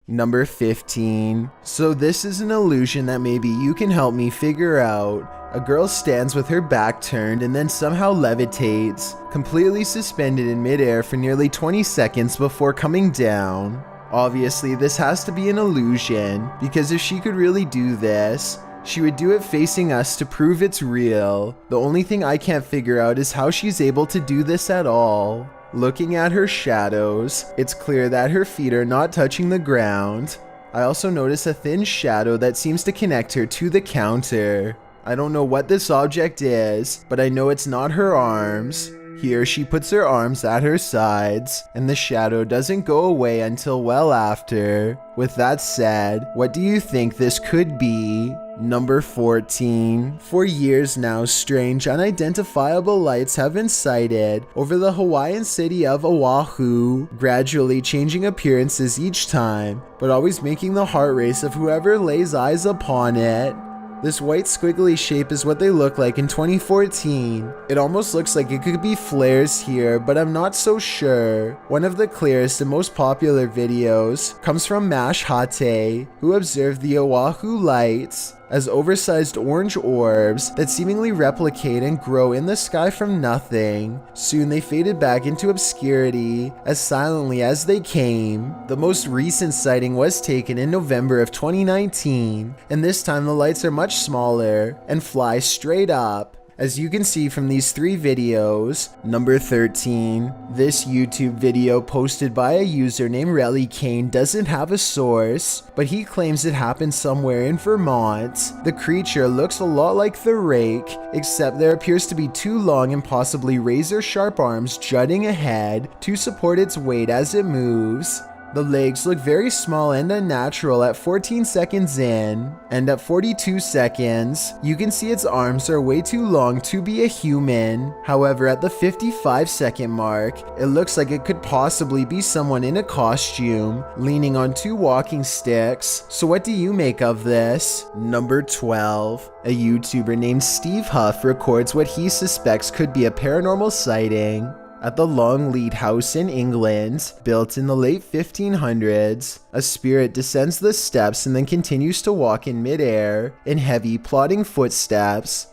Number 15. So this is an illusion that maybe you can help me figure out. A girl stands with her back turned and then somehow levitates, completely suspended in midair for nearly 20 seconds before coming down. Obviously, this has to be an illusion, because if she could really do this, she would do it facing us to prove it's real. The only thing I can't figure out is how she's able to do this at all. Looking at her shadows, it's clear that her feet are not touching the ground. I also notice a thin shadow that seems to connect her to the counter. I don't know what this object is, but I know it's not her arms. Here she puts her arms at her sides, and the shadow doesn't go away until well after. With that said, what do you think this could be? Number 14. For years now, strange, unidentifiable lights have been sighted over the Hawaiian city of Oahu, gradually changing appearances each time, but always making the heart race of whoever lays eyes upon it. This white squiggly shape is what they look like in 2014. It almost looks like it could be flares here, but I'm not so sure. One of the clearest and most popular videos comes from Mash Hate, who observed the Oahu lights as oversized orange orbs that seemingly replicate and grow in the sky from nothing. Soon they faded back into obscurity as silently as they came. The most recent sighting was taken in November of 2019, and this time the lights are much smaller and fly straight up. As you can see from these three videos. Number 13. This YouTube video posted by a user named Relly Kane doesn't have a source, but he claims it happened somewhere in Vermont. The creature looks a lot like the Rake, except there appears to be two long and possibly razor-sharp arms jutting ahead to support its weight as it moves. The legs look very small and unnatural at 14 seconds in, and at 42 seconds, you can see its arms are way too long to be a human. However, at the 55-second mark, it looks like it could possibly be someone in a costume, leaning on two walking sticks. So what do you make of this? Number 12. A YouTuber named Steve Huff records what he suspects could be a paranormal sighting. At the Longleat House in England, built in the late 1500s, a spirit descends the steps and then continues to walk in midair in heavy, plodding footsteps.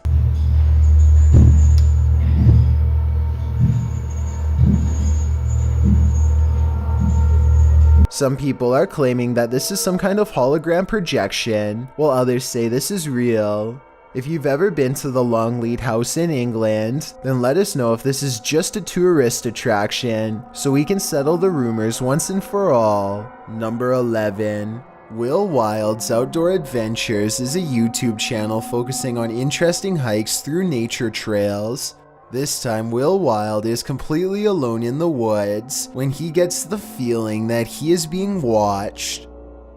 Some people are claiming that this is some kind of hologram projection, while others say this is real. If you've ever been to the Longleat House in England, then let us know if this is just a tourist attraction, so we can settle the rumors once and for all. Number 11. Will Wild's Outdoor Adventures is a YouTube channel focusing on interesting hikes through nature trails. This time, Will Wild is completely alone in the woods when he gets the feeling that he is being watched.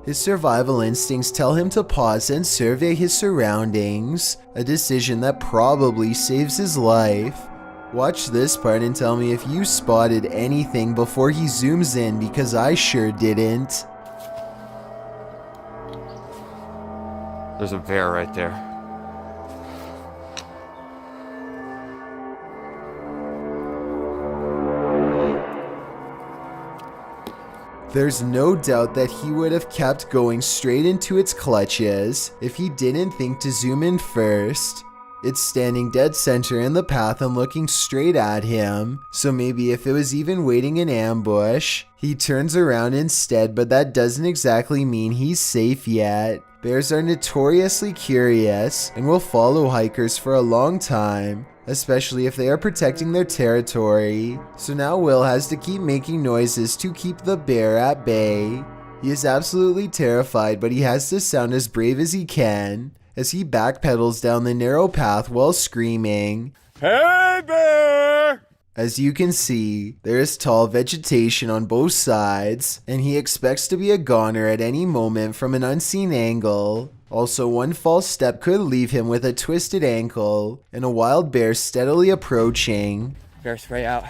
His survival instincts tell him to pause and survey his surroundings, a decision that probably saves his life. Watch this part and tell me if you spotted anything before he zooms in, because I sure didn't. There's a bear right there. There's no doubt that he would have kept going straight into its clutches if he didn't think to zoom in first. It's standing dead center in the path and looking straight at him, so maybe if it was even waiting in ambush, he turns around instead, but that doesn't exactly mean he's safe yet. Bears are notoriously curious and will follow hikers for a long time, especially if they are protecting their territory. So now Will has to keep making noises to keep the bear at bay. He is absolutely terrified, but he has to sound as brave as he can as he backpedals down the narrow path while screaming, "Hey bear!" As you can see, there is tall vegetation on both sides, and he expects to be a goner at any moment from an unseen angle. Also, one false step could leave him with a twisted ankle, and a wild bear steadily approaching. Bear spray out.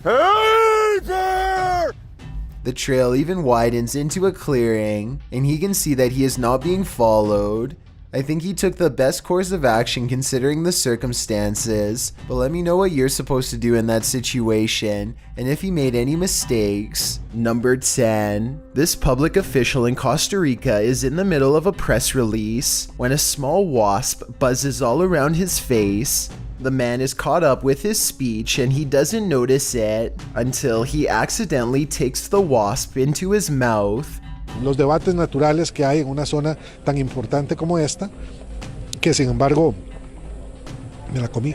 Hey bear! The trail even widens into a clearing, and he can see that he is not being followed. I think he took the best course of action considering the circumstances, but let me know what you're supposed to do in that situation, and if he made any mistakes. Number 10. This public official in Costa Rica is in the middle of a press release when a small wasp buzzes all around his face. The man is caught up with his speech and he doesn't notice it until he accidentally takes the wasp into his mouth. Los debates naturales que hay en una zona tan importante como esta, que sin embargo me la comí.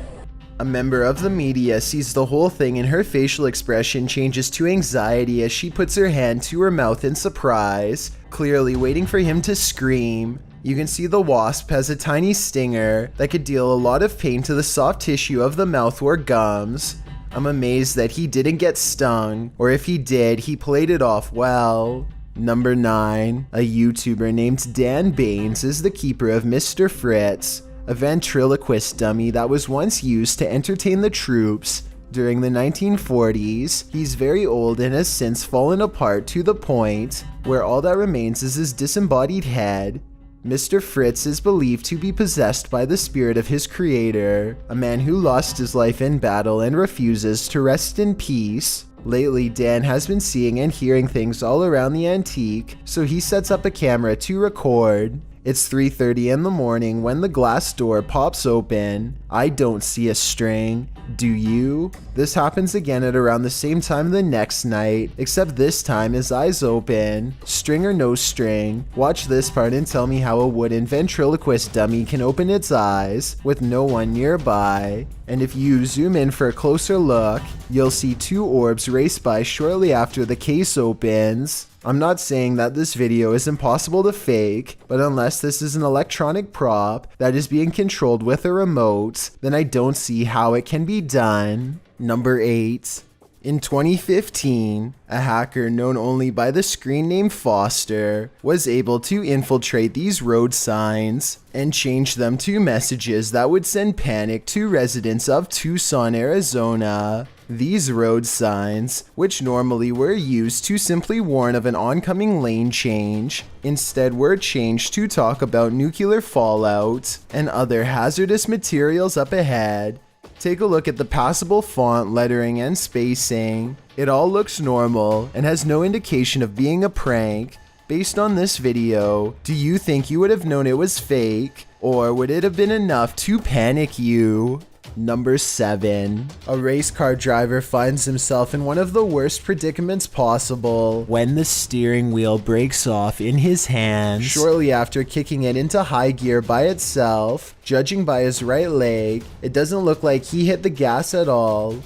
A member of the media sees the whole thing and her facial expression changes to anxiety as she puts her hand to her mouth in surprise, clearly waiting for him to scream. You can see the wasp has a tiny stinger that could deal a lot of pain to the soft tissue of the mouth or gums. I'm amazed that he didn't get stung, or if he did, he played it off well. Number 9. A YouTuber named Dan Baines is the keeper of Mr. Fritz, a ventriloquist dummy that was once used to entertain the troops during the 1940s. He's very old and has since fallen apart to the point where all that remains is his disembodied head. Mr. Fritz is believed to be possessed by the spirit of his creator, a man who lost his life in battle and refuses to rest in peace. Lately, Dan has been seeing and hearing things all around the antique, so he sets up a camera to record. It's 3:30 in the morning when the glass door pops open. I don't see a string. Do you? This happens again at around the same time the next night, except this time his eyes open. String or no string, watch this part and tell me how a wooden ventriloquist dummy can open its eyes with no one nearby. And if you zoom in for a closer look, you'll see two orbs race by shortly after the case opens. I'm not saying that this video is impossible to fake, but unless this is an electronic prop that is being controlled with a remote, then I don't see how it can be done. Number 8. In 2015, a hacker known only by the screen name Foster was able to infiltrate these road signs and change them to messages that would send panic to residents of Tucson, Arizona. These road signs, which normally were used to simply warn of an oncoming lane change, instead were changed to talk about nuclear fallout and other hazardous materials up ahead. Take a look at the passable font, lettering, and spacing. It all looks normal and has no indication of being a prank. Based on this video, do you think you would have known it was fake, or would it have been enough to panic you? Number 7. A race car driver finds himself in one of the worst predicaments possible when the steering wheel breaks off in his hands shortly after kicking it into high gear by itself. Judging by his right leg, it doesn't look like he hit the gas at all.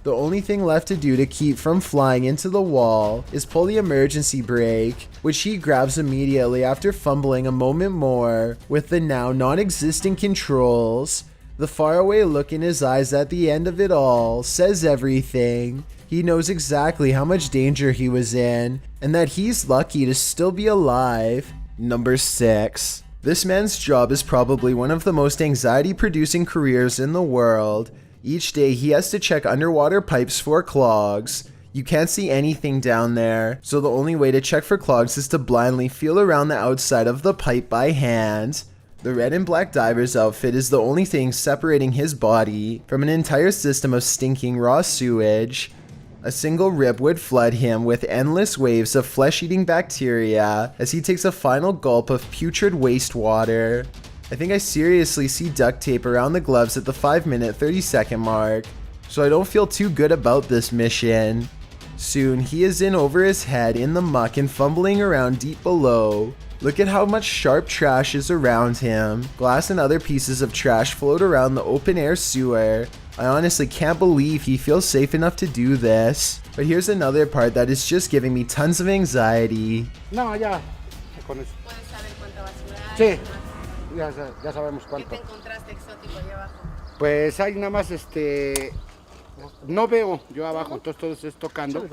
The only thing left to do to keep from flying into the wall is pull the emergency brake, which he grabs immediately after fumbling a moment more with the now non-existent controls. The faraway look in his eyes at the end of it all says everything. He knows exactly how much danger he was in, and that he's lucky to still be alive. Number 6. This man's job is probably one of the most anxiety-producing careers in the world. Each day he has to check underwater pipes for clogs. You can't see anything down there, so the only way to check for clogs is to blindly feel around the outside of the pipe by hand. The red and black diver's outfit is the only thing separating his body from an entire system of stinking raw sewage. A single rip would flood him with endless waves of flesh-eating bacteria as he takes a final gulp of putrid wastewater. I think I seriously see duct tape around the gloves at the 5-minute 30-second mark, so I don't feel too good about this mission. Soon, he is in over his head in the muck and fumbling around deep below. Look at how much sharp trash is around him. Glass and other pieces of trash float around the open-air sewer. I honestly can't believe he feels safe enough to do this. But here's another part that is just giving me tons of anxiety. No, ya. Con eso. ¿Puedes saber cuánta basura hay? Sí, ya sabemos ¿Qué cuánto. te encontraste exótico ahí abajo? Pues hay nada más, no veo yo abajo, entonces todo estoy tocando.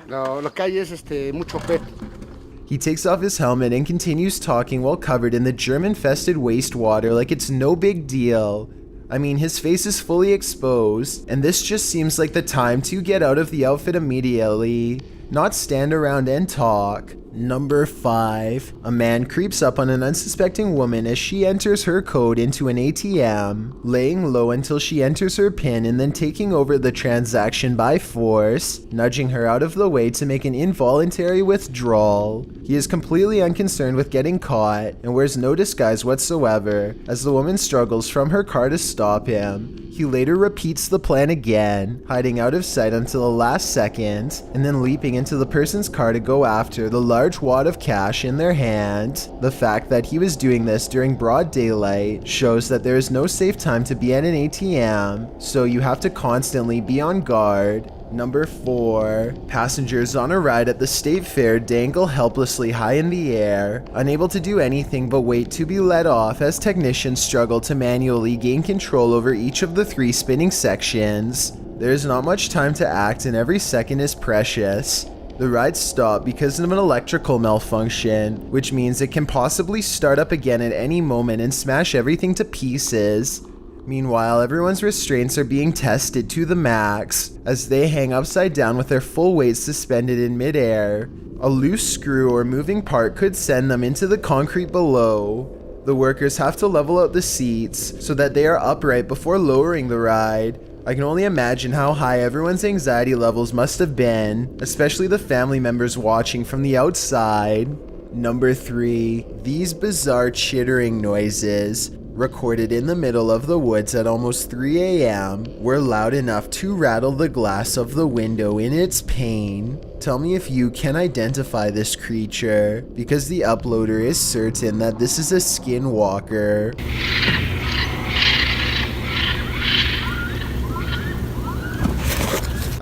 Lo que hay es mucho PET. He takes off his helmet and continues talking while covered in the germ-infested wastewater like it's no big deal. I mean, his face is fully exposed, and this just seems like the time to get out of the outfit immediately, not stand around and talk. Number 5. A man creeps up on an unsuspecting woman as she enters her code into an ATM, laying low until she enters her PIN and then taking over the transaction by force, nudging her out of the way to make an involuntary withdrawal. He is completely unconcerned with getting caught and wears no disguise whatsoever as the woman struggles from her car to stop him. He later repeats the plan again, hiding out of sight until the last second, and then leaping into the person's car to go after the large wad of cash in their hand. The fact that he was doing this during broad daylight shows that there is no safe time to be at an ATM, so you have to constantly be on guard. Number 4. Passengers on a ride at the state fair dangle helplessly high in the air, unable to do anything but wait to be let off as technicians struggle to manually gain control over each of the 3 spinning sections. There is not much time to act and every second is precious. The ride stopped because of an electrical malfunction, which means it can possibly start up again at any moment and smash everything to pieces. Meanwhile, everyone's restraints are being tested to the max as they hang upside down with their full weight suspended in midair. A loose screw or moving part could send them into the concrete below. The workers have to level out the seats so that they are upright before lowering the ride. I can only imagine how high everyone's anxiety levels must have been, especially the family members watching from the outside. Number 3. These bizarre chittering noises, recorded in the middle of the woods at almost 3 a.m., were loud enough to rattle the glass of the window in its pain. Tell me if you can identify this creature, because the uploader is certain that this is a skinwalker.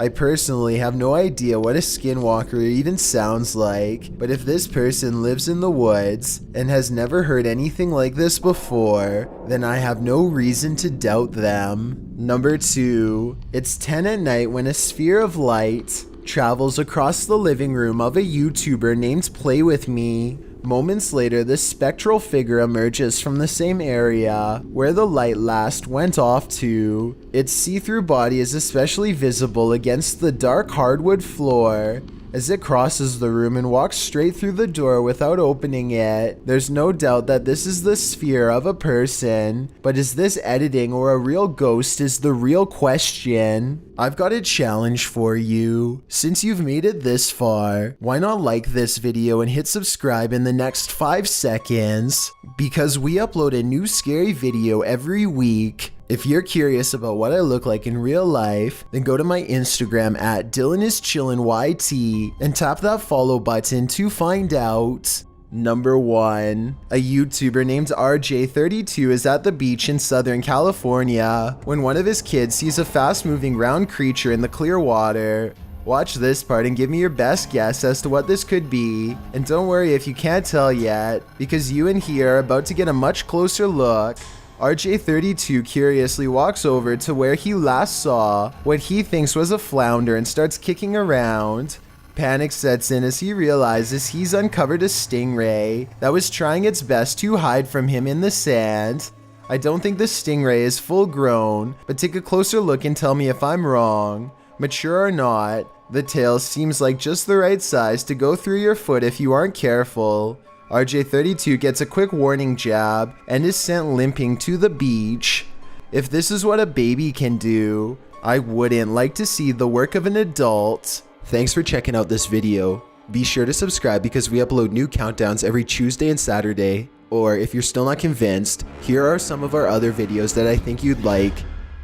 I personally have no idea what a skinwalker even sounds like, but if this person lives in the woods and has never heard anything like this before, then I have no reason to doubt them. Number 2. It's 10 at night when a sphere of light travels across the living room of a YouTuber named Play With Me. Moments later, this spectral figure emerges from the same area where the light last went off to. Its see-through body is especially visible against the dark hardwood floor. As it crosses the room and walks straight through the door without opening it, there's no doubt that this is the sphere of a person. But is this editing or a real ghost is the real question. I've got a challenge for you. Since you've made it this far, why not like this video and hit subscribe in the next 5 seconds? Because we upload a new scary video every week. If you're curious about what I look like in real life, then go to my Instagram at DylanIsChillinYT and tap that follow button to find out. Number 1. A YouTuber named RJ32 is at the beach in Southern California when one of his kids sees a fast-moving round creature in the clear water. Watch this part and give me your best guess as to what this could be. And don't worry if you can't tell yet, because you and he are about to get a much closer look. RJ32 curiously walks over to where he last saw what he thinks was a flounder and starts kicking around. Panic sets in as he realizes he's uncovered a stingray that was trying its best to hide from him in the sand. I don't think the stingray is full grown, but take a closer look and tell me if I'm wrong. Mature or not, the tail seems like just the right size to go through your foot if you aren't careful. RJ32 gets a quick warning jab and is sent limping to the beach. If this is what a baby can do, I wouldn't like to see the work of an adult. Thanks for checking out this video. Be sure to subscribe because we upload new countdowns every Tuesday and Saturday. Or if you're still not convinced, here are some of our other videos that I think you'd like.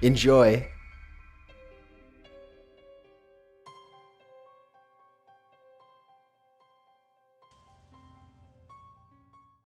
Enjoy!